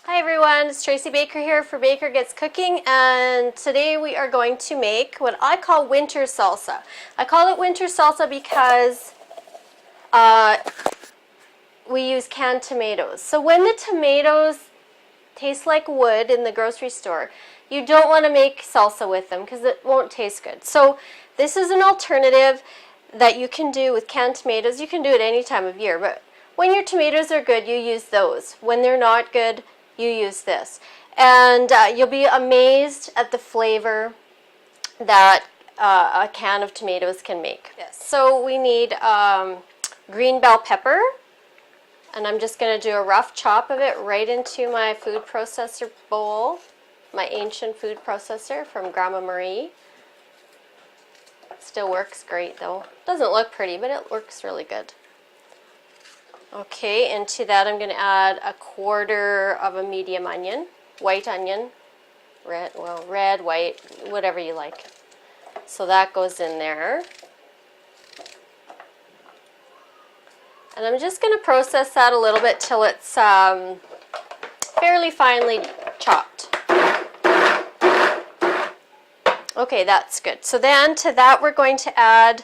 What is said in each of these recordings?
Hi everyone, it's Tracy Baker here for Baker Gets Cooking, and today we are going to make what I call winter salsa. I call it winter salsa because we use canned tomatoes. So when the tomatoes taste like wood in the grocery store, you don't want to make salsa with them because it won't taste good. So this is an alternative that you can do with canned tomatoes. You can do it any time of year, but when your tomatoes are good, you use those. When they're not good, you use this. And you'll be amazed at the flavor that a can of tomatoes can make. Yes. So we need green bell pepper, and I'm just going to do a rough chop of it right into my food processor bowl, my ancient food processor from Grandma Marie. Still works great though. Doesn't look pretty, but it works really good. Okay, and to that I'm going to add a quarter of a medium onion, white onion, red, white, whatever you like. So that goes in there. And I'm just going to process that a little bit till it's fairly finely chopped. Okay, that's good. So then to that we're going to add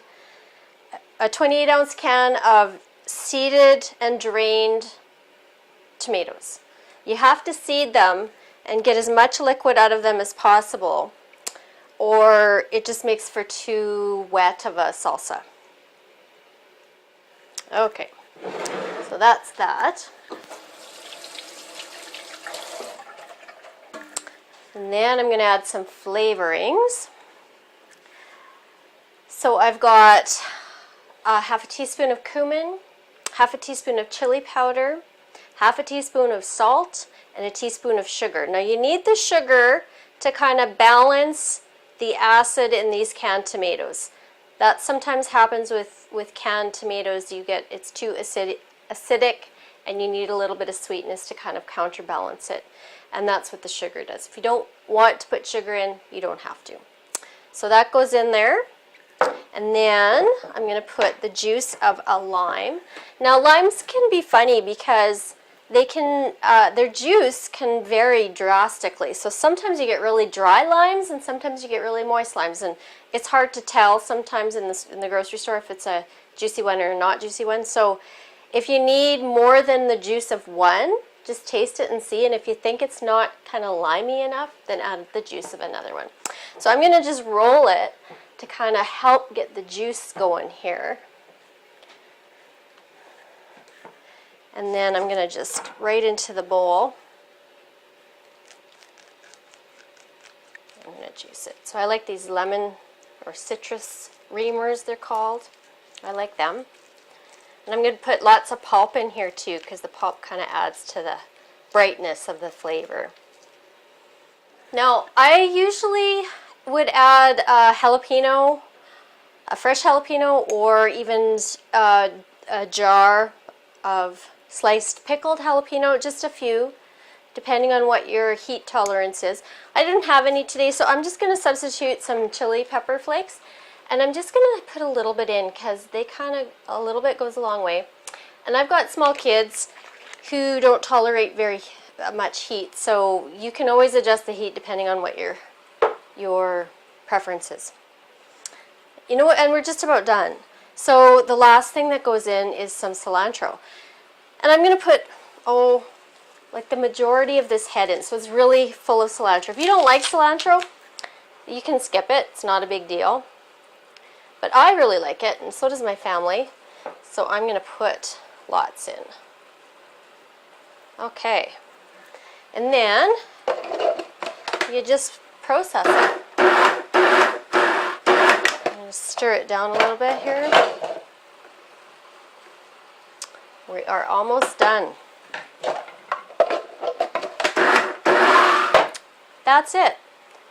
a 28-ounce can of seeded and drained tomatoes. You have to seed them and get as much liquid out of them as possible, or it just makes for too wet of a salsa. Okay, so that's that. And then I'm going to add some flavorings. So I've got half a teaspoon of cumin, half a teaspoon of chili powder, half a teaspoon of salt, and a teaspoon of sugar. Now you need the sugar to kind of balance the acid in these canned tomatoes. That sometimes happens with canned tomatoes. It's too acidic and you need a little bit of sweetness to kind of counterbalance it. And that's what the sugar does. If you don't want to put sugar in, you don't have to. So that goes in there. And then I'm going to put the juice of a lime. Now limes can be funny because they can, their juice can vary drastically. So sometimes you get really dry limes and sometimes you get really moist limes. And it's hard to tell sometimes in the grocery store if it's a juicy one or not juicy one. So if you need more than the juice of one, just taste it and see. And if you think it's not kind of limey enough, then add the juice of another one. So I'm going to just roll it to kind of help get the juice going here. And then I'm going to just right into the bowl. I'm going to juice it. So I like these lemon or citrus reamers, they're called. I like them. And I'm going to put lots of pulp in here too, because the pulp kind of adds to the brightness of the flavor. Now I usually would add a jalapeno, a fresh jalapeno, or even a jar of sliced pickled jalapeno, just a few, depending on what your heat tolerance is. I didn't have any today, so I'm just going to substitute some chili pepper flakes, and I'm just going to put a little bit in because they a little bit goes a long way. And I've got small kids who don't tolerate very much heat, so you can always adjust the heat depending on what your preferences. You know what, and we're just about done. So the last thing that goes in is some cilantro. And I'm going to put, like the majority of this head in. So it's really full of cilantro. If you don't like cilantro, you can skip it. It's not a big deal. But I really like it, and so does my family. So I'm going to put lots in. Okay. And then you just process it. I'm going to stir it down a little bit here. We are almost done. That's it.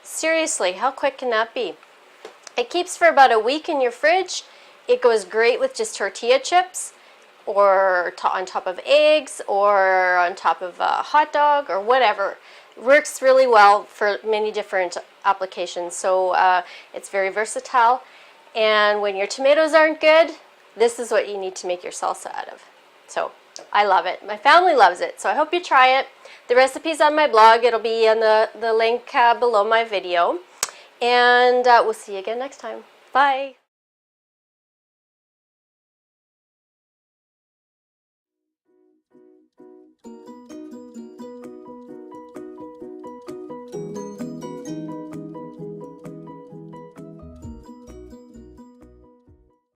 Seriously, how quick can that be? It keeps for about a week in your fridge. It goes great with just tortilla chips, or on top of eggs, or on top of a hot dog, or whatever. It works really well for many different applications. So it's very versatile. And when your tomatoes aren't good, this is what you need to make your salsa out of. So I love it. My family loves it. So I hope you try it. The recipe's on my blog. It'll be on the link below my video. And we'll see you again next time. Bye.